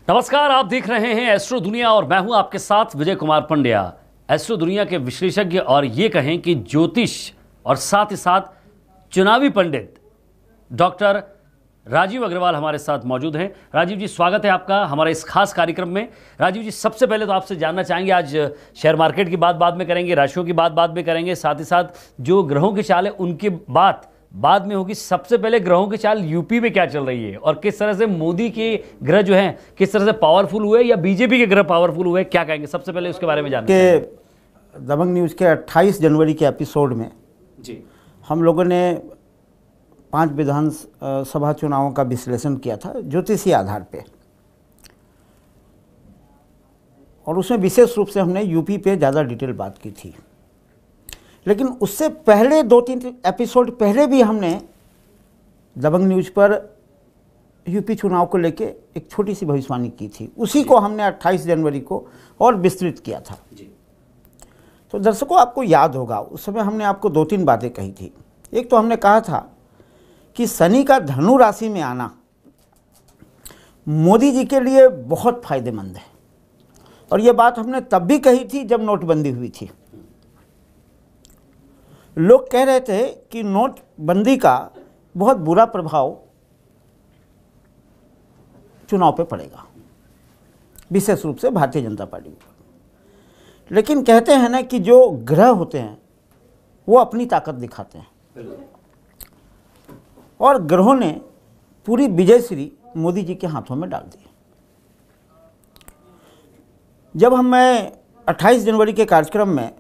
नमस्कार, आप देख रहे हैं एस्ट्रो दुनिया और मैं हूं आपके साथ विजय कुमार पंड्या। एस्ट्रो दुनिया के विशेषज्ञ और ये कहें कि ज्योतिष और साथ ही साथ चुनावी पंडित डॉक्टर राजीव अग्रवाल हमारे साथ मौजूद हैं। राजीव जी, स्वागत है आपका हमारे इस खास कार्यक्रम में। राजीव जी, सबसे पहले तो आपसे जानना चाहेंगे, आज शेयर मार्केट की बात बाद में करेंगे, राशियों की बात बाद में करेंगे, साथ ही साथ जो ग्रहों की चाल है उनकी बात बाद में होगी। सबसे पहले ग्रहों की चाल यूपी में क्या चल रही है और किस तरह से मोदी के ग्रह जो हैं किस तरह से पावरफुल हुए या बीजेपी के ग्रह पावरफुल हुए, क्या कहेंगे? सबसे पहले उसके बारे में जानना कि दबंग न्यूज़ के 28 जनवरी के एपिसोड में जी हम लोगों ने 5 विधानसभा चुनावों का विश्लेषण किया था ज्योतिषीय आधार पे, और उसमें विशेष रूप से हमने यूपी पे ज़्यादा डिटेल बात की थी। लेकिन उससे पहले 2-3 एपिसोड पहले भी हमने दबंग न्यूज़ पर यूपी चुनाव को लेके एक छोटी सी भविष्यवाणी की थी। उसी को हमने 28 जनवरी को और विस्तृत किया था जी। तो दर्शकों, आपको याद होगा उस समय हमने आपको 2-3 बातें कही थी। एक तो हमने कहा था कि शनि का धनु राशि में आना मोदी जी के लिए बहुत फायदेमंद है, और ये बात हमने तब भी कही थी जब नोटबंदी हुई थी। लोग कह रहे थे कि नोटबंदी का बहुत बुरा प्रभाव चुनाव पे पड़ेगा, विशेष रूप से भारतीय जनता पार्टी पर। लेकिन कहते हैं ना कि जो ग्रह होते हैं वो अपनी ताकत दिखाते हैं, और ग्रहों ने पूरी विजयश्री मोदी जी के हाथों में डाल दी। जब मैं 28 जनवरी के कार्यक्रम में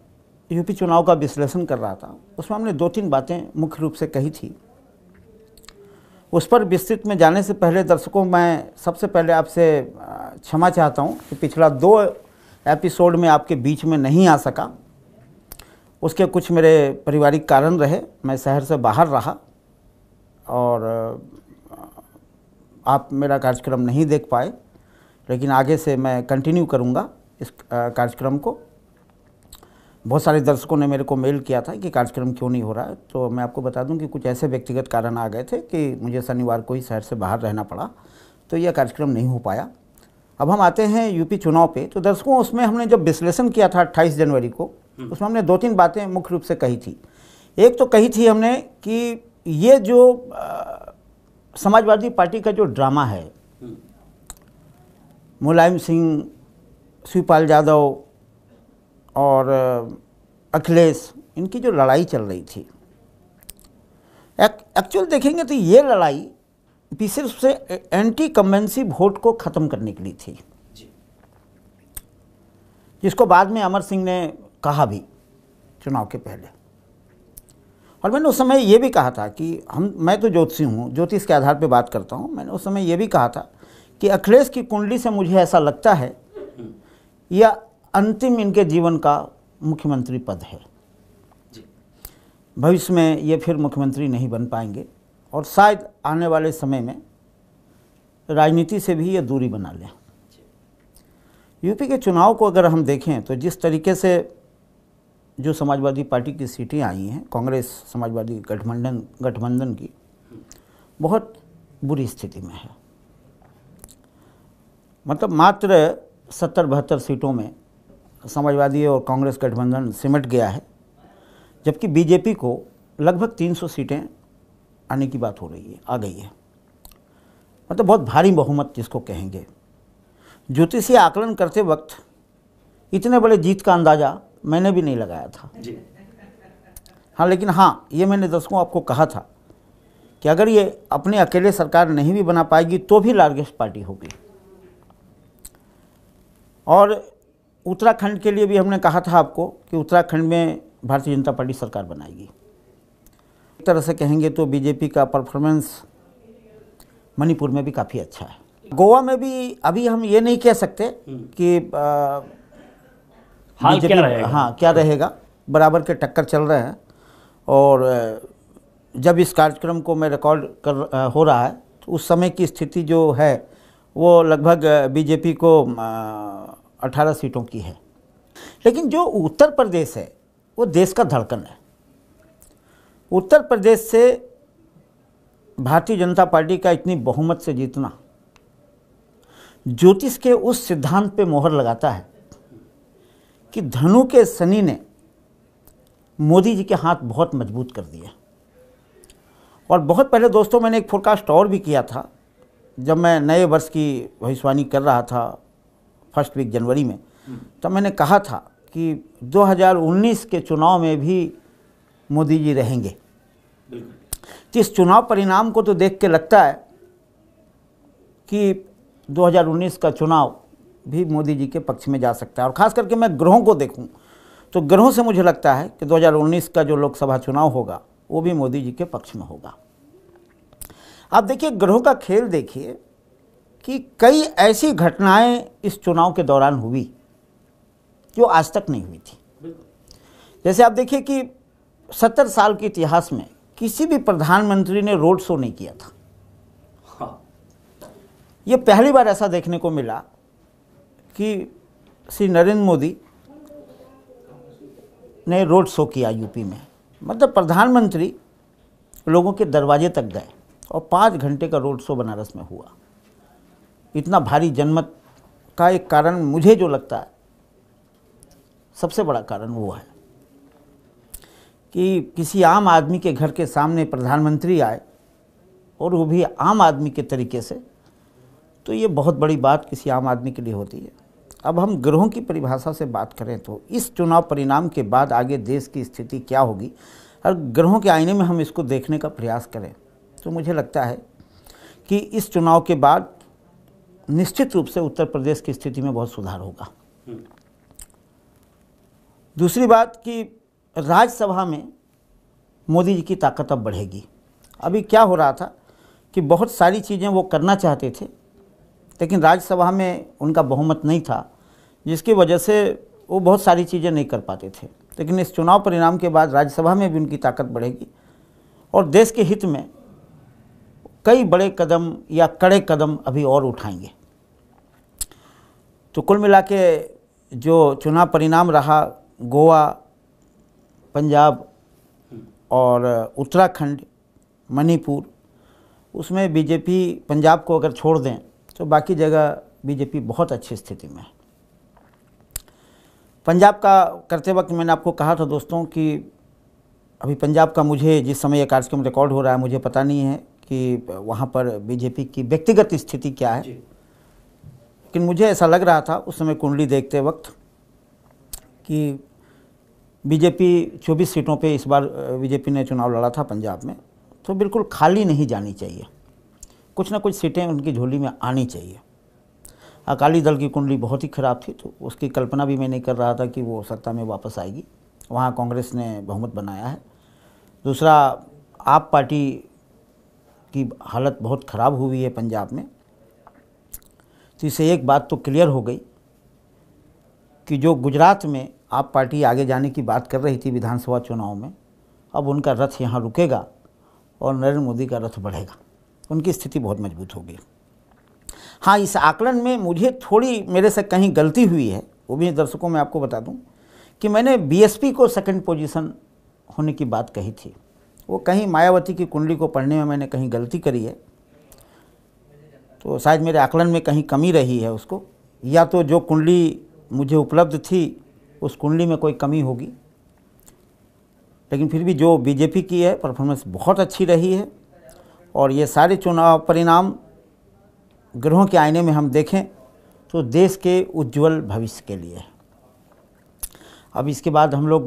यूपी चुनाव का विश्लेषण कर रहा था, उसमें हमने 2-3 बातें मुख्य रूप से कही थी। उस पर विस्तृत में जाने से पहले दर्शकों, मैं सबसे पहले आपसे क्षमा चाहता हूं कि पिछला 2 एपिसोड में आपके बीच में नहीं आ सका। उसके कुछ मेरे पारिवारिक कारण रहे, मैं शहर से बाहर रहा और आप मेरा कार्यक्रम नहीं देख पाए। लेकिन आगे से मैं कंटिन्यू करूंगा इस कार्यक्रम को। बहुत सारे दर्शकों ने मेरे को मेल किया था कि कार्यक्रम क्यों नहीं हो रहा है, तो मैं आपको बता दूं कि कुछ ऐसे व्यक्तिगत कारण आ गए थे कि मुझे शनिवार को ही शहर से बाहर रहना पड़ा, तो यह कार्यक्रम नहीं हो पाया। अब हम आते हैं यूपी चुनाव पे। तो दर्शकों, उसमें हमने जब विश्लेषण किया था 28 जनवरी को, उसमें हमने 2-3 बातें मुख्य रूप से कही थी। एक तो कही थी हमने कि ये जो समाजवादी पार्टी का जो ड्रामा है, मुलायम सिंह, शिवपाल यादव और अखिलेश, इनकी जो लड़ाई चल रही थी, एक्चुअल देखेंगे तो ये लड़ाई विशेष रूप से एंटी कन्वेंसी वोट को ख़त्म करने के लिए थी, जिसको बाद में अमर सिंह ने कहा भी चुनाव के पहले। और मैंने उस समय ये भी कहा था कि मैं तो ज्योतिषी हूँ, ज्योतिष के आधार पे बात करता हूँ। मैंने उस समय ये भी कहा था कि अखिलेश की कुंडली से मुझे ऐसा लगता है यह अंतिम इनके जीवन का मुख्यमंत्री पद है। भविष्य में ये फिर मुख्यमंत्री नहीं बन पाएंगे, और शायद आने वाले समय में राजनीति से भी ये दूरी बना लें। यूपी के चुनाव को अगर हम देखें तो जिस तरीके से जो समाजवादी पार्टी की सीटें आई हैं, कांग्रेस समाजवादी गठबंधन की बहुत बुरी स्थिति में है। मतलब मात्र 70-72 सीटों में समाजवादी और कांग्रेस गठबंधन सिमट गया है, जबकि बीजेपी को लगभग 300 सीटें आने की बात हो रही है, आ गई है। मतलब बहुत भारी बहुमत जिसको कहेंगे। ज्योतिषीय आकलन करते वक्त इतने बड़े जीत का अंदाज़ा मैंने भी नहीं लगाया था जी। हाँ, लेकिन हाँ, ये मैंने दर्शकों आपको कहा था कि अगर ये अपने अकेले सरकार नहीं भी बना पाएगी तो भी लार्जेस्ट पार्टी होगी। और उत्तराखंड के लिए भी हमने कहा था आपको कि उत्तराखंड में भारतीय जनता पार्टी सरकार बनाएगी। एक तरह से कहेंगे तो बीजेपी का परफॉर्मेंस मणिपुर में भी काफ़ी अच्छा है। गोवा में भी अभी हम ये नहीं कह सकते कि हाल क्या रहेगा। हाँ, क्या रहेगा, बराबर के टक्कर चल रहे हैं। और जब इस कार्यक्रम को मैं रिकॉर्ड हो रहा है तो उस समय की स्थिति जो है वो लगभग बीजेपी को 18 सीटों की है। लेकिन जो उत्तर प्रदेश है वो देश का धड़कन है। उत्तर प्रदेश से भारतीय जनता पार्टी का इतनी बहुमत से जीतना, ज्योतिष के उस सिद्धांत पे मोहर लगाता है कि धनु के शनि ने मोदी जी के हाथ बहुत मजबूत कर दिए। और बहुत पहले दोस्तों मैंने एक फोरकास्ट और भी किया था, जब मैं नए वर्ष की भविष्यवाणी कर रहा था फर्स्ट वीक जनवरी में, तब मैंने कहा था कि 2019 के चुनाव में भी मोदी जी रहेंगे। तो इस चुनाव परिणाम को तो देख के लगता है कि 2019 का चुनाव भी मोदी जी के पक्ष में जा सकता है। और ख़ास करके मैं ग्रहों को देखूं तो ग्रहों से मुझे लगता है कि 2019 का जो लोकसभा चुनाव होगा वो भी मोदी जी के पक्ष में होगा। आप देखिए, ग्रहों का खेल देखिए कि कई ऐसी घटनाएं इस चुनाव के दौरान हुई जो आज तक नहीं हुई थी। जैसे आप देखिए कि 70 साल के इतिहास में किसी भी प्रधानमंत्री ने रोड शो नहीं किया था। ये पहली बार ऐसा देखने को मिला कि श्री नरेंद्र मोदी ने रोड शो किया यूपी में। मतलब प्रधानमंत्री लोगों के दरवाजे तक गए और 5 घंटे का रोड शो बनारस में हुआ। इतना भारी जनमत का एक कारण मुझे जो लगता है सबसे बड़ा कारण वो है कि किसी आम आदमी के घर के सामने प्रधानमंत्री आए और वो भी आम आदमी के तरीके से, तो ये बहुत बड़ी बात किसी आम आदमी के लिए होती है। अब हम ग्रहों की परिभाषा से बात करें तो इस चुनाव परिणाम के बाद आगे देश की स्थिति क्या होगी, और ग्रहों के आईने में हम इसको देखने का प्रयास करें तो मुझे लगता है कि इस चुनाव के बाद निश्चित रूप से उत्तर प्रदेश की स्थिति में बहुत सुधार होगा। दूसरी बात कि राज्यसभा में मोदी जी की ताकत अब बढ़ेगी। अभी क्या हो रहा था कि बहुत सारी चीज़ें वो करना चाहते थे लेकिन राज्यसभा में उनका बहुमत नहीं था, जिसकी वजह से वो बहुत सारी चीज़ें नहीं कर पाते थे। लेकिन इस चुनाव परिणाम के बाद राज्यसभा में भी उनकी ताकत बढ़ेगी और देश के हित में कई बड़े कदम या कड़े कदम अभी और उठाएंगे। तो कुल मिला के जो चुनाव परिणाम रहा, गोवा, पंजाब और उत्तराखंड, मणिपुर, उसमें बीजेपी, पंजाब को अगर छोड़ दें तो बाकी जगह बीजेपी बहुत अच्छी स्थिति में है। पंजाब का करते वक्त मैंने आपको कहा था दोस्तों कि अभी पंजाब का मुझे जिस समय यह कार्यक्रम रिकॉर्ड हो रहा है मुझे पता नहीं है कि वहाँ पर बीजेपी की व्यक्तिगत स्थिति क्या है, लेकिन मुझे ऐसा लग रहा था उस समय कुंडली देखते वक्त कि बीजेपी 24 सीटों पे इस बार बीजेपी ने चुनाव लड़ा था पंजाब में, तो बिल्कुल खाली नहीं जानी चाहिए, कुछ ना कुछ सीटें उनकी झोली में आनी चाहिए। अकाली दल की कुंडली बहुत ही ख़राब थी, तो उसकी कल्पना भी मैं नहीं कर रहा था कि वो सत्ता में वापस आएगी। वहाँ कांग्रेस ने बहुमत बनाया है। दूसरा, आप पार्टी की हालत बहुत ख़राब हुई है पंजाब में। तो इससे एक बात तो क्लियर हो गई कि जो गुजरात में आप पार्टी आगे जाने की बात कर रही थी विधानसभा चुनाव में, अब उनका रथ यहाँ रुकेगा और नरेंद्र मोदी का रथ बढ़ेगा। उनकी स्थिति बहुत मजबूत होगी। हाँ, इस आकलन में मुझे थोड़ी मेरे से कहीं गलती हुई है, वो भी दर्शकों में आपको बता दूं कि मैंने बीएसपी को सेकंड पोजीशन होने की बात कही थी। वो कहीं मायावती की कुंडली को पढ़ने में मैंने कहीं गलती करी है, तो शायद मेरे आकलन में कहीं कमी रही है उसको, या तो जो कुंडली मुझे उपलब्ध थी उस कुंडली में कोई कमी होगी। लेकिन फिर भी जो बीजेपी की है परफॉर्मेंस बहुत अच्छी रही है और ये सारे चुनाव परिणाम ग्रहों के आईने में हम देखें तो देश के उज्जवल भविष्य के लिए। अब इसके बाद हम लोग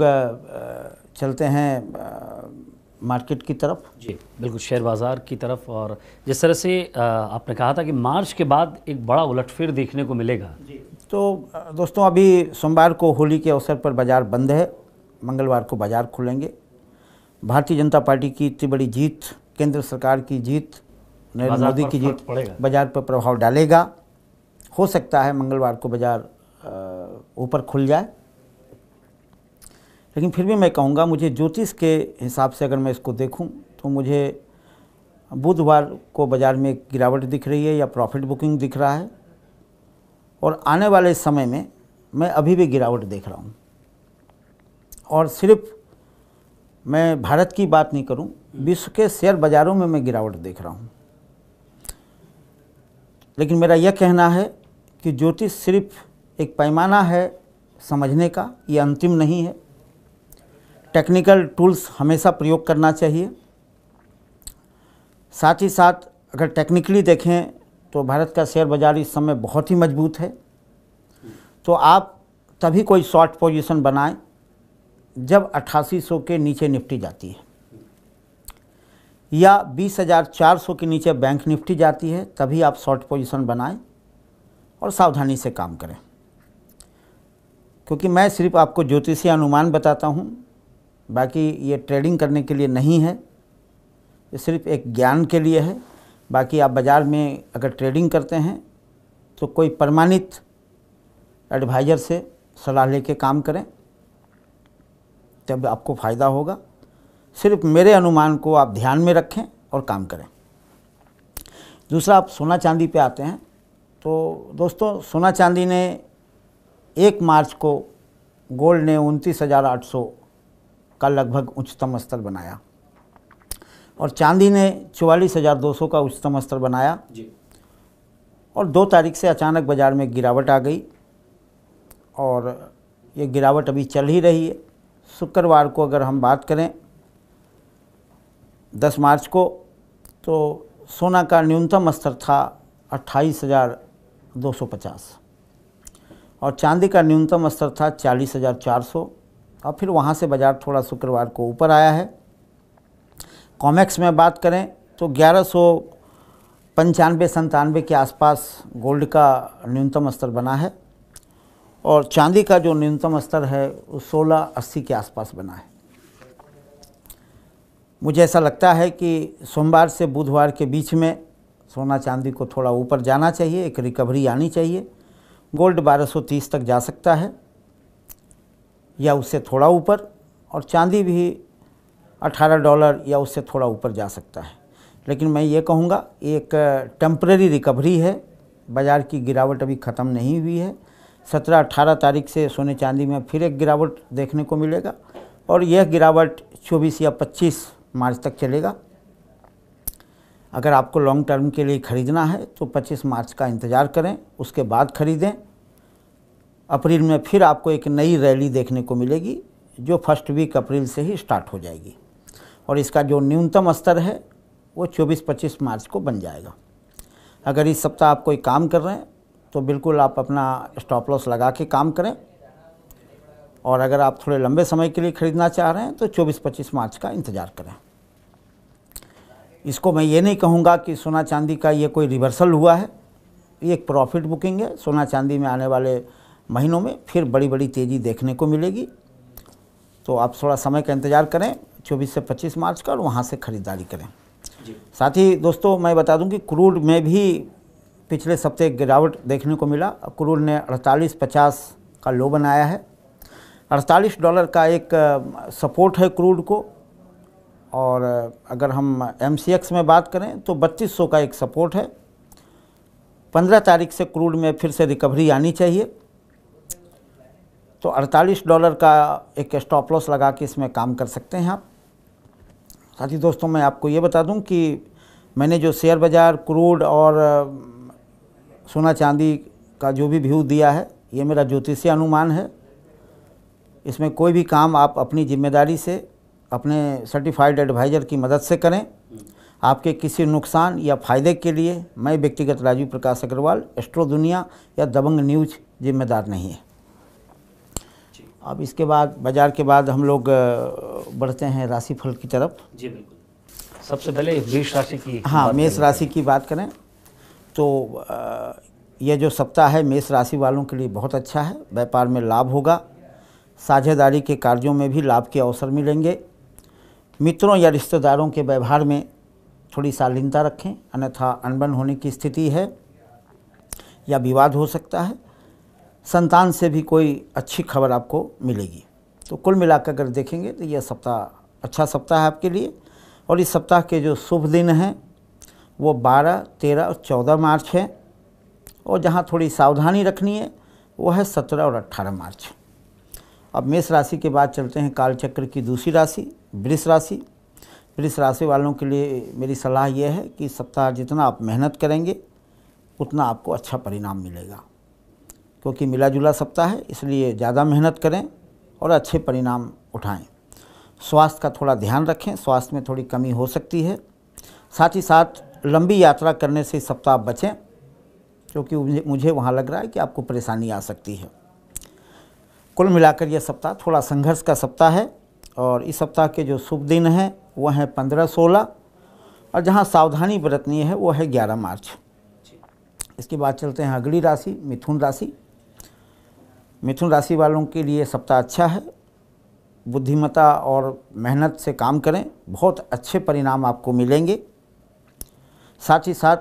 चलते हैं मार्केट की तरफ। जी बिल्कुल, शेयर बाज़ार की तरफ। और जिस तरह से आपने कहा था कि मार्च के बाद एक बड़ा उलटफेर देखने को मिलेगा। तो दोस्तों, अभी सोमवार को होली के अवसर पर बाज़ार बंद है, मंगलवार को बाज़ार खुलेंगे। भारतीय जनता पार्टी की इतनी बड़ी जीत, केंद्र सरकार की जीत, नरेंद्र मोदी की जीत बाज़ार पर प्रभाव डालेगा। हो सकता है मंगलवार को बाज़ार ऊपर खुल जाए, लेकिन फिर भी मैं कहूँगा, मुझे ज्योतिष के हिसाब से अगर मैं इसको देखूँ तो मुझे बुधवार को बाज़ार में गिरावट दिख रही है या प्रॉफिट बुकिंग दिख रहा है, और आने वाले समय में मैं अभी भी गिरावट देख रहा हूँ। और सिर्फ मैं भारत की बात नहीं करूँ, विश्व के शेयर बाज़ारों में मैं गिरावट देख रहा हूँ। लेकिन मेरा यह कहना है कि ज्योतिष सिर्फ एक पैमाना है समझने का, ये अंतिम नहीं है। टेक्निकल टूल्स हमेशा प्रयोग करना चाहिए। साथ ही साथ अगर टेक्निकली देखें तो भारत का शेयर बाज़ार इस समय बहुत ही मजबूत है। तो आप तभी कोई शॉर्ट पोजीशन बनाएं जब 8800 के नीचे निफ्टी जाती है या 20,400 के नीचे बैंक निफ्टी जाती है, तभी आप शॉर्ट पोजीशन बनाएं और सावधानी से काम करें। क्योंकि मैं सिर्फ आपको ज्योतिषीय अनुमान बताता हूं, बाकी ये ट्रेडिंग करने के लिए नहीं है, ये सिर्फ एक ज्ञान के लिए है। बाकी आप बाज़ार में अगर ट्रेडिंग करते हैं तो कोई प्रमाणित एडवाइज़र से सलाह लेके काम करें, तब आपको फ़ायदा होगा। सिर्फ मेरे अनुमान को आप ध्यान में रखें और काम करें। दूसरा, आप सोना चांदी पे आते हैं। तो दोस्तों, सोना चांदी ने 1 मार्च को गोल्ड ने 29,800 का लगभग उच्चतम स्तर बनाया और चांदी ने 44,200 का उच्चतम स्तर बनाया जी। और 2 तारीख से अचानक बाज़ार में गिरावट आ गई और ये गिरावट अभी चल ही रही है। शुक्रवार को अगर हम बात करें 10 मार्च को, तो सोना का न्यूनतम स्तर था 28,250 और चांदी का न्यूनतम स्तर था 40,400 और फिर वहाँ से बाज़ार थोड़ा शुक्रवार को ऊपर आया है। कॉमेक्स में बात करें तो 1195-97 के आसपास गोल्ड का न्यूनतम स्तर बना है और चांदी का जो न्यूनतम स्तर है वो 1680 के आसपास बना है। मुझे ऐसा लगता है कि सोमवार से बुधवार के बीच में सोना चांदी को थोड़ा ऊपर जाना चाहिए, एक रिकवरी आनी चाहिए। गोल्ड 1230 तक जा सकता है या उससे थोड़ा ऊपर, और चांदी भी $18 या उससे थोड़ा ऊपर जा सकता है। लेकिन मैं ये कहूँगा एक टेम्परेरी रिकवरी है, बाज़ार की गिरावट अभी ख़त्म नहीं हुई है। 17-18 तारीख से सोने चांदी में फिर एक गिरावट देखने को मिलेगा और यह गिरावट 24 या 25 मार्च तक चलेगा। अगर आपको लॉन्ग टर्म के लिए ख़रीदना है तो 25 मार्च का इंतज़ार करें, उसके बाद ख़रीदें। अप्रैल में फिर आपको एक नई रैली देखने को मिलेगी जो फर्स्ट वीक अप्रैल से ही स्टार्ट हो जाएगी और इसका जो न्यूनतम स्तर है वो 24-25 मार्च को बन जाएगा। अगर इस सप्ताह आप कोई काम कर रहे हैं तो बिल्कुल आप अपना स्टॉप लॉस लगा के काम करें, और अगर आप थोड़े लंबे समय के लिए ख़रीदना चाह रहे हैं तो 24-25 मार्च का इंतज़ार करें। इसको मैं ये नहीं कहूँगा कि सोना चांदी का ये कोई रिवर्सल हुआ है, ये एक प्रॉफिट बुकिंग है। सोना चांदी में आने वाले महीनों में फिर बड़ी बड़ी तेज़ी देखने को मिलेगी, तो आप थोड़ा समय का इंतज़ार करें 24 से 25 मार्च का और वहाँ से ख़रीदारी करें जी। साथ ही दोस्तों मैं बता दूं कि क्रूड में भी पिछले सप्ताह गिरावट देखने को मिला। क्रूड ने 48.50 का लो बनाया है। $48 का एक सपोर्ट है क्रूड को, और अगर हम MCX में बात करें तो 3200 का एक सपोर्ट है। 15 तारीख से क्रूड में फिर से रिकवरी आनी चाहिए, तो $48 का एक स्टॉप लॉस लगा के इसमें काम कर सकते हैं आप। साथ ही दोस्तों मैं आपको ये बता दूं कि मैंने जो शेयर बाज़ार, क्रूड और सोना चांदी का जो भी व्यू दिया है ये मेरा ज्योतिषीय अनुमान है। इसमें कोई भी काम आप अपनी जिम्मेदारी से अपने सर्टिफाइड एडवाइज़र की मदद से करें। आपके किसी नुकसान या फ़ायदे के लिए मैं व्यक्तिगत राजीव प्रकाश अग्रवाल, एस्ट्रो दुनिया या दबंग न्यूज जिम्मेदार नहीं है। अब इसके बाद बाज़ार के बाद हम लोग बढ़ते हैं राशिफल की तरफ। जी बिल्कुल। सबसे पहले मेष राशि की, हाँ, मेष राशि की बात करें तो यह जो सप्ताह है मेष राशि वालों के लिए बहुत अच्छा है। व्यापार में लाभ होगा, साझेदारी के कार्यों में भी लाभ के अवसर मिलेंगे। मित्रों या रिश्तेदारों के व्यवहार में थोड़ी शालीनता रखें, अन्यथा अनबन होने की स्थिति है या विवाद हो सकता है। संतान से भी कोई अच्छी खबर आपको मिलेगी। तो कुल मिलाकर अगर देखेंगे तो यह सप्ताह अच्छा सप्ताह है आपके लिए। और इस सप्ताह के जो शुभ दिन हैं वो 12, 13 और 14 मार्च है, और जहां थोड़ी सावधानी रखनी है वो है 17 और 18 मार्च। अब मेष राशि के बाद चलते हैं कालचक्र की दूसरी राशि वृष राशि। वृष राशि वालों के लिए मेरी सलाह यह है कि सप्ताह जितना आप मेहनत करेंगे उतना आपको अच्छा परिणाम मिलेगा। क्योंकि मिला जुला सप्ताह है, इसलिए ज़्यादा मेहनत करें और अच्छे परिणाम उठाएं। स्वास्थ्य का थोड़ा ध्यान रखें, स्वास्थ्य में थोड़ी कमी हो सकती है। साथ ही साथ लंबी यात्रा करने से इस सप्ताह आप बचें, क्योंकि मुझे वहाँ लग रहा है कि आपको परेशानी आ सकती है। कुल मिलाकर यह सप्ताह थोड़ा संघर्ष का सप्ताह है और इस सप्ताह के जो शुभ दिन हैं वो हैं 15-16 और जहाँ सावधानी बरतनी है वो है 11 मार्च। इसके बाद चलते हैं अगली राशि मिथुन राशि। मिथुन राशि वालों के लिए सप्ताह अच्छा है। बुद्धिमत्ता और मेहनत से काम करें, बहुत अच्छे परिणाम आपको मिलेंगे। साथ ही साथ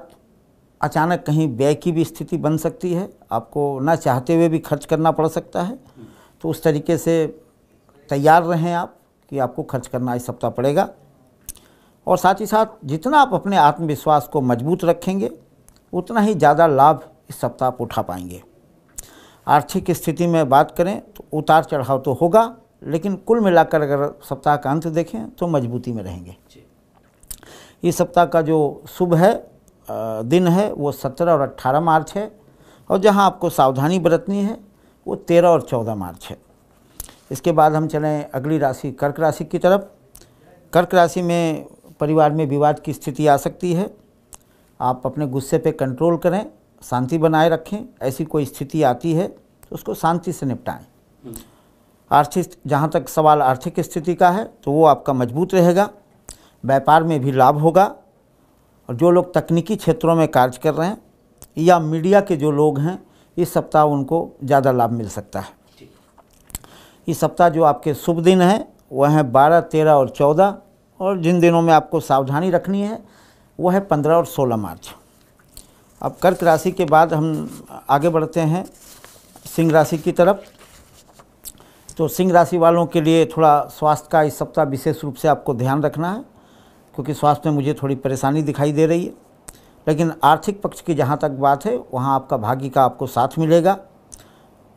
अचानक कहीं व्यय की भी स्थिति बन सकती है, आपको ना चाहते हुए भी खर्च करना पड़ सकता है, तो उस तरीके से तैयार रहें आप कि आपको खर्च करना इस सप्ताह पड़ेगा। और साथ ही साथ जितना आप अपने आत्मविश्वास को मजबूत रखेंगे उतना ही ज़्यादा लाभ इस सप्ताह आप उठा पाएंगे। आर्थिक स्थिति में बात करें तो उतार चढ़ाव तो होगा, लेकिन कुल मिलाकर अगर सप्ताह का अंत देखें तो मजबूती में रहेंगे। इस सप्ताह का जो शुभ है दिन है वो 17 और 18 मार्च है और जहां आपको सावधानी बरतनी है वो 13 और 14 मार्च है। इसके बाद हम चलें अगली राशि कर्क राशि की तरफ। कर्क राशि में परिवार में विवाद की स्थिति आ सकती है। आप अपने गुस्से पे कंट्रोल करें, शांति बनाए रखें। ऐसी कोई स्थिति आती है तो उसको शांति से निपटाएं। आर्थिक जहाँ तक सवाल आर्थिक स्थिति का है तो वो आपका मजबूत रहेगा। व्यापार में भी लाभ होगा और जो लोग तकनीकी क्षेत्रों में कार्य कर रहे हैं या मीडिया के जो लोग हैं इस सप्ताह उनको ज़्यादा लाभ मिल सकता है। इस सप्ताह जो आपके शुभ दिन हैं वह हैं 12, 13 और 14 और जिन दिनों में आपको सावधानी रखनी है वो है 15 और 16 मार्च। अब कर्क राशि के बाद हम आगे बढ़ते हैं सिंह राशि की तरफ। तो सिंह राशि वालों के लिए थोड़ा स्वास्थ्य का इस सप्ताह विशेष रूप से आपको ध्यान रखना है, क्योंकि स्वास्थ्य में मुझे थोड़ी परेशानी दिखाई दे रही है। लेकिन आर्थिक पक्ष की जहाँ तक बात है वहाँ आपका भाग्य का आपको साथ मिलेगा।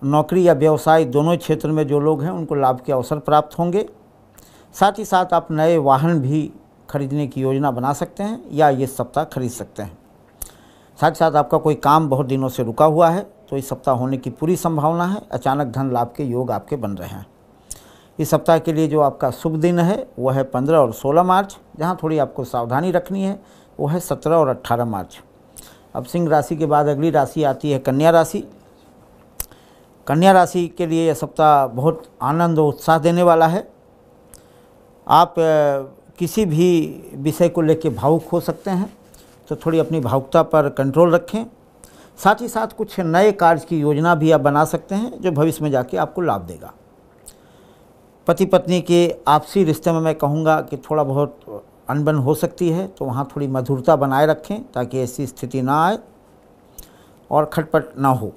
नौकरी या व्यवसाय दोनों क्षेत्र में जो लोग हैं उनको लाभ के अवसर प्राप्त होंगे। साथ ही साथ आप नए वाहन भी खरीदने की योजना बना सकते हैं या ये सप्ताह खरीद सकते हैं। साथ ही साथ आपका कोई काम बहुत दिनों से रुका हुआ है तो इस सप्ताह होने की पूरी संभावना है। अचानक धन लाभ के योग आपके बन रहे हैं। इस सप्ताह के लिए जो आपका शुभ दिन है वो है 15 और 16 मार्च। जहाँ थोड़ी आपको सावधानी रखनी है वो है 17 और 18 मार्च। अब सिंह राशि के बाद अगली राशि आती है कन्या राशि। कन्या राशि के लिए यह सप्ताह बहुत आनंद और उत्साह देने वाला है। आप किसी भी विषय को लेकर भावुक हो सकते हैं तो थोड़ी अपनी भावुकता पर कंट्रोल रखें। साथ ही साथ कुछ नए कार्य की योजना भी आप बना सकते हैं जो भविष्य में जाके आपको लाभ देगा। पति पत्नी के आपसी रिश्ते में मैं कहूँगा कि थोड़ा बहुत अनबन हो सकती है, तो वहाँ थोड़ी मधुरता बनाए रखें ताकि ऐसी स्थिति ना आए और खटपट ना हो।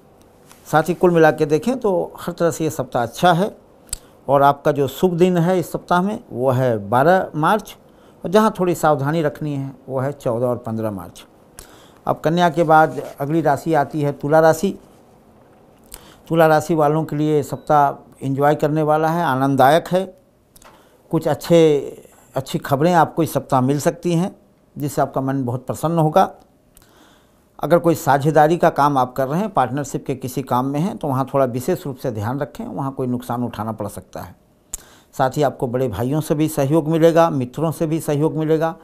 साथ ही कुल मिला के देखें तो हर तरह से ये सप्ताह अच्छा है। और आपका जो शुभ दिन है इस सप्ताह में वो है 12 मार्च और जहाँ थोड़ी सावधानी रखनी है वो है 14 और 15 मार्च। अब कन्या के बाद अगली राशि आती है तुला राशि। तुला राशि वालों के लिए सप्ताह एंजॉय करने वाला है, आनंददायक है। कुछ अच्छी खबरें आपको इस सप्ताह मिल सकती हैं जिससे आपका मन बहुत प्रसन्न होगा। अगर कोई साझेदारी का काम आप कर रहे हैं, पार्टनरशिप के किसी काम में हैं, तो वहाँ थोड़ा विशेष रूप से ध्यान रखें, वहाँ कोई नुकसान उठाना पड़ सकता है। साथ ही आपको बड़े भाइयों से भी सहयोग मिलेगा, मित्रों से भी सहयोग मिलेगा।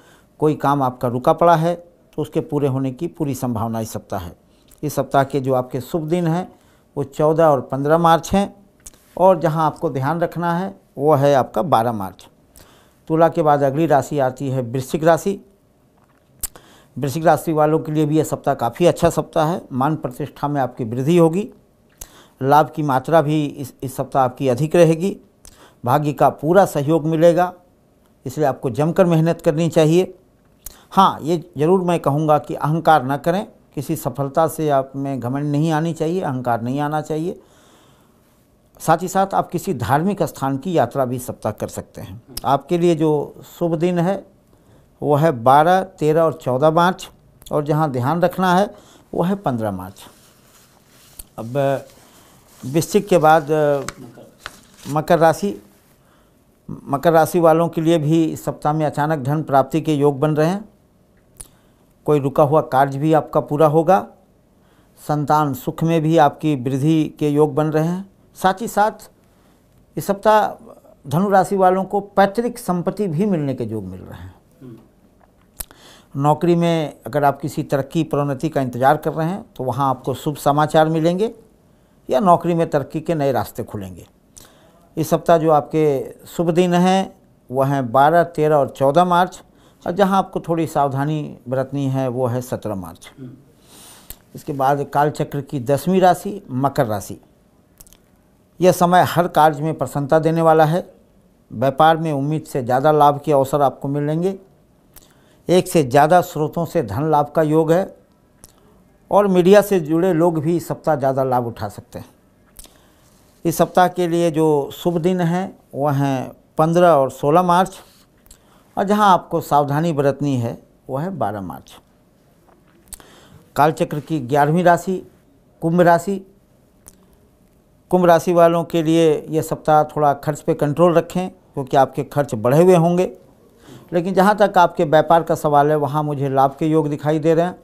कोई काम आपका रुका पड़ा है तो उसके पूरे होने की पूरी संभावना इस सप्ताह है। इस सप्ताह के जो आपके शुभ दिन हैं वो 14 और 15 मार्च हैं और जहाँ आपको ध्यान रखना है वो है आपका 12 मार्च। तुला के बाद अगली राशि आती है वृश्चिक राशि। वृश्चिक राशि वालों के लिए भी यह सप्ताह काफ़ी अच्छा सप्ताह है। मान प्रतिष्ठा में आपकी वृद्धि होगी। लाभ की मात्रा भी इस सप्ताह आपकी अधिक रहेगी। भाग्य का पूरा सहयोग मिलेगा, इसलिए आपको जमकर मेहनत करनी चाहिए। हाँ, ये ज़रूर मैं कहूँगा कि अहंकार न करें। किसी सफलता से आप में घमंड नहीं आनी चाहिए, अहंकार नहीं आना चाहिए। साथ ही साथ आप किसी धार्मिक स्थान की यात्रा भी सप्ताह कर सकते हैं। आपके लिए जो शुभ दिन है वो है 12, 13 और 14 मार्च और जहाँ ध्यान रखना है वो है 15 मार्च। अब वृश्चिक के बाद मकर राशि। मकर राशि वालों के लिए भी इस सप्ताह में अचानक धन प्राप्ति के योग बन रहे हैं। कोई रुका हुआ कार्य भी आपका पूरा होगा। संतान सुख में भी आपकी वृद्धि के योग बन रहे हैं। साथ ही साथ इस सप्ताह धनु राशि वालों को पैतृक संपत्ति भी मिलने के योग मिल रहे हैं। नौकरी में अगर आप किसी तरक्की प्रोन्नति का इंतजार कर रहे हैं तो वहाँ आपको शुभ समाचार मिलेंगे या नौकरी में तरक्की के नए रास्ते खुलेंगे। इस सप्ताह जो आपके शुभ दिन हैं वह हैं 12, 13 और 14 मार्च, और जहाँ आपको थोड़ी सावधानी बरतनी है वो है 17 मार्च। इसके बाद कालचक्र की 10वीं राशि मकर राशि। यह समय हर कार्य में प्रसन्नता देने वाला है। व्यापार में उम्मीद से ज़्यादा लाभ के अवसर आपको मिलेंगे। एक से ज़्यादा स्रोतों से धन लाभ का योग है और मीडिया से जुड़े लोग भी इस सप्ताह ज़्यादा लाभ उठा सकते हैं। इस सप्ताह के लिए जो शुभ दिन हैं वह हैं 15 और 16 मार्च, और जहां आपको सावधानी बरतनी है वह है 12 मार्च। कालचक्र की 11वीं राशि कुंभ राशि। कुंभ राशि वालों के लिए यह सप्ताह थोड़ा खर्च पे कंट्रोल रखें, क्योंकि आपके खर्च बढ़े हुए होंगे। लेकिन जहाँ तक आपके व्यापार का सवाल है वहाँ मुझे लाभ के योग दिखाई दे रहे हैं,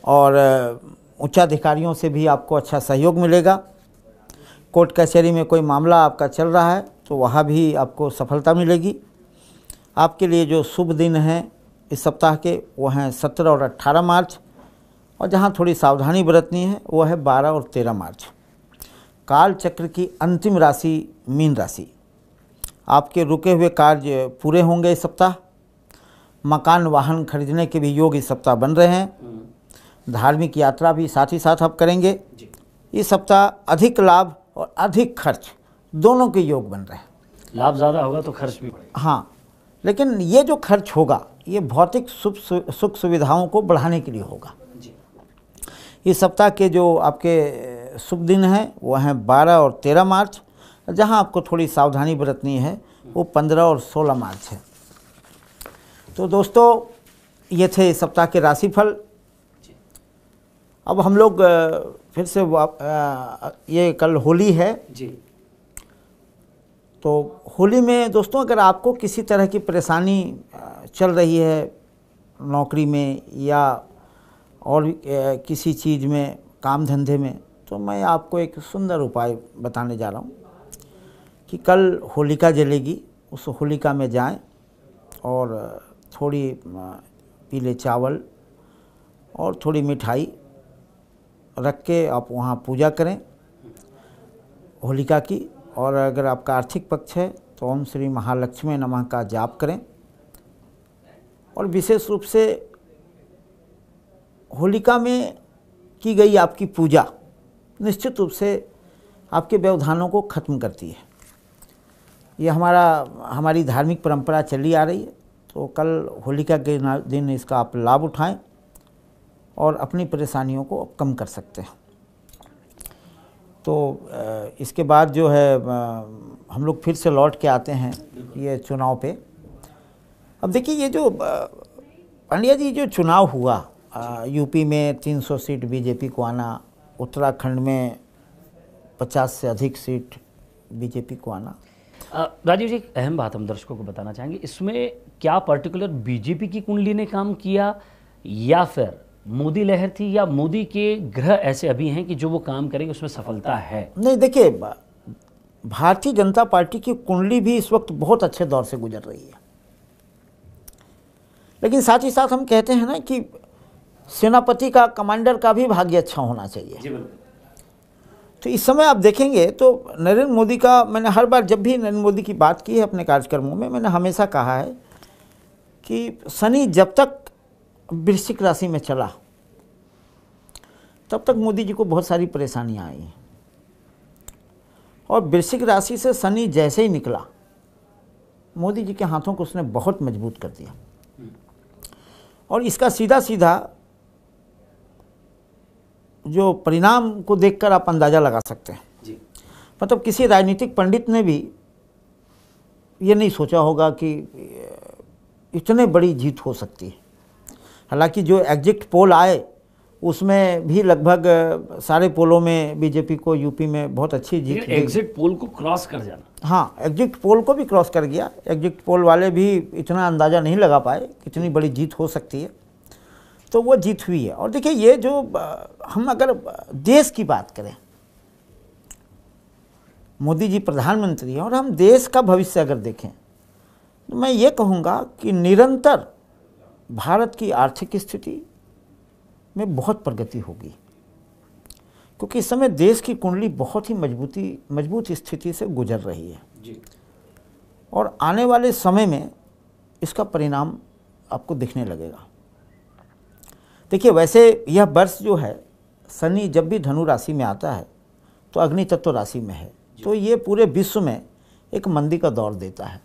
और उच्चाधिकारियों से भी आपको अच्छा सहयोग मिलेगा। कोर्ट कचहरी में कोई मामला आपका चल रहा है तो वहाँ भी आपको सफलता मिलेगी। आपके लिए जो शुभ दिन हैं इस सप्ताह के वो हैं 17 और 18 मार्च, और जहाँ थोड़ी सावधानी बरतनी है वो है 12 और 13 मार्च। काल चक्र की अंतिम राशि मीन राशि। आपके रुके हुए कार्य पूरे होंगे इस सप्ताह। मकान वाहन खरीदने के भी योग इस सप्ताह बन रहे हैं। धार्मिक यात्रा भी साथ ही साथ आप करेंगे। इस सप्ताह अधिक लाभ और अधिक खर्च दोनों के योग बन रहे हैं। लाभ ज़्यादा होगा तो खर्च भी बढ़ेगा। हाँ, लेकिन ये जो खर्च होगा ये भौतिक सुख सुविधाओं को बढ़ाने के लिए होगा। इस सप्ताह के जो आपके शुभ दिन हैं वो हैं 12 और 13 मार्च, जहां आपको थोड़ी सावधानी बरतनी है वो 15 और 16 मार्च है। तो दोस्तों ये थे इस सप्ताह के राशिफल। अब हम लोग फिर से ये कल होली है जी, तो होली में दोस्तों अगर आपको किसी तरह की परेशानी चल रही है नौकरी में या और किसी चीज़ में, काम धंधे में, तो मैं आपको एक सुंदर उपाय बताने जा रहा हूँ कि कल होलिका जलेगी, उस होलिका में जाएं और थोड़ी पीले चावल और थोड़ी मिठाई रख के आप वहाँ पूजा करें होलिका की। और अगर आपका आर्थिक पक्ष है तो ओम श्री महालक्ष्मी नमः का जाप करें। और विशेष रूप से होलिका में की गई आपकी पूजा निश्चित रूप से आपके व्यवधानों को खत्म करती है। ये हमारी धार्मिक परंपरा चली आ रही है। तो कल होलिका के दिन इसका आप लाभ उठाएं और अपनी परेशानियों को कम कर सकते हैं। तो इसके बाद जो है हम लोग फिर से लौट के आते हैं ये चुनाव पे। अब देखिए ये जो पांड्या जी जो चुनाव हुआ यूपी में 300 सीट बीजेपी को आना, उत्तराखंड में 50 से अधिक सीट बीजेपी को आना। राजीव जी एक अहम बात हम दर्शकों को बताना चाहेंगे, इसमें क्या पर्टिकुलर बीजेपी की कुंडली ने काम किया या फिर मोदी लहर थी या मोदी के ग्रह ऐसे अभी हैं कि जो वो काम करेंगे उसमें सफलता है? नहीं, देखिए भारतीय जनता पार्टी की कुंडली भी इस वक्त बहुत अच्छे दौर से गुजर रही है। लेकिन साथ ही साथ हम कहते हैं ना कि सेनापति का, कमांडर का भी भाग्य अच्छा होना चाहिए। तो इस समय आप देखेंगे तो नरेंद्र मोदी का, मैंने हर बार जब भी नरेंद्र मोदी की बात की है अपने कार्यक्रमों में, मैंने हमेशा कहा है कि शनि जब तक वृश्चिक राशि में चला तब तक मोदी जी को बहुत सारी परेशानियां आई हैं, और वृश्चिक राशि से शनि जैसे ही निकला मोदी जी के हाथों को उसने बहुत मजबूत कर दिया। और इसका सीधा सीधा जो परिणाम को देखकर आप अंदाजा लगा सकते हैं जी। मतलब किसी राजनीतिक पंडित ने भी ये नहीं सोचा होगा कि इतने बड़ी जीत हो सकती है। हालांकि जो एग्जिट पोल आए उसमें भी लगभग सारे पोलों में बीजेपी को यूपी में बहुत अच्छी जीत। एग्जिट पोल को क्रॉस कर जाना, हाँ, एग्जिट पोल को भी क्रॉस कर गया। एग्जिट पोल वाले भी इतना अंदाज़ा नहीं लगा पाए कितनी बड़ी जीत हो सकती है। तो वो जीत हुई है। और देखिए ये जो हम अगर देश की बात करें, मोदी जी प्रधानमंत्री हैं और हम देश का भविष्य अगर देखें तो मैं ये कहूँगा कि निरंतर भारत की आर्थिक स्थिति में बहुत प्रगति होगी, क्योंकि इस समय देश की कुंडली बहुत ही मजबूत स्थिति से गुजर रही है जी। और आने वाले समय में इसका परिणाम आपको दिखने लगेगा। देखिए वैसे यह वर्ष जो है, शनि जब भी धनु राशि में आता है तो अग्नि तत्व राशि में है, तो ये पूरे विश्व में एक मंदी का दौर देता है।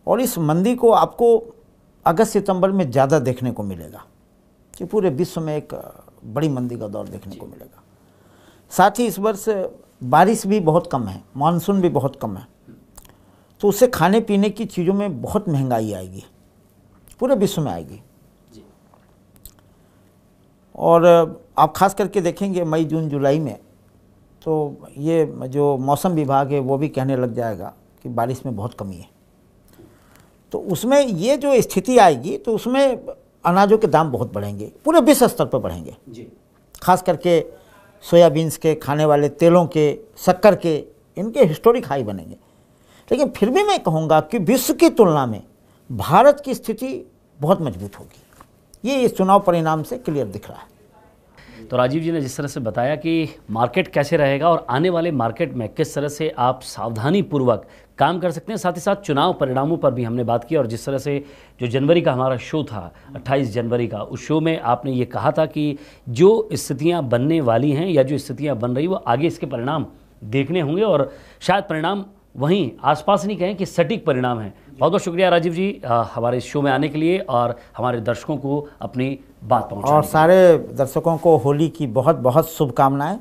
और इस मंदी को आपको अगस्त सितंबर में ज़्यादा देखने को मिलेगा कि पूरे विश्व में एक बड़ी मंदी का दौर देखने को मिलेगा। साथ ही इस वर्ष बारिश भी बहुत कम है, मानसून भी बहुत कम है, तो उससे खाने पीने की चीज़ों में बहुत महंगाई आएगी, पूरे विश्व में आएगी। और आप खास करके देखेंगे मई जून जुलाई में, तो ये जो मौसम विभाग है वो भी कहने लग जाएगा कि बारिश में बहुत कमी है। तो उसमें ये जो स्थिति आएगी तो उसमें अनाजों के दाम बहुत बढ़ेंगे, पूरे विश्व स्तर पर बढ़ेंगे जी। खास करके सोयाबीन्स के, खाने वाले तेलों के, शक्कर के, इनके हिस्टोरिक हाई बनेंगे। लेकिन फिर भी मैं कहूँगा कि विश्व की तुलना में भारत की स्थिति बहुत मजबूत होगी, ये इस चुनाव परिणाम से क्लियर दिख रहा है। तो राजीव जी ने जिस तरह से बताया कि मार्केट कैसे रहेगा और आने वाले मार्केट में किस तरह से आप सावधानी पूर्वक काम कर सकते हैं, साथ ही साथ चुनाव परिणामों पर भी हमने बात की। और जिस तरह से जो जनवरी का हमारा शो था 28 जनवरी का, उस शो में आपने ये कहा था कि जो स्थितियां बनने वाली हैं या जो स्थितियां बन रही वो आगे इसके परिणाम देखने होंगे, और शायद परिणाम वहीं आसपास नहीं कहें कि सटीक परिणाम है। बहुत बहुत शुक्रिया राजीव जी हमारे इस शो में आने के लिए और हमारे दर्शकों को अपनी बात पहुंचाने और सारे दर्शकों को होली की बहुत बहुत शुभकामनाएं।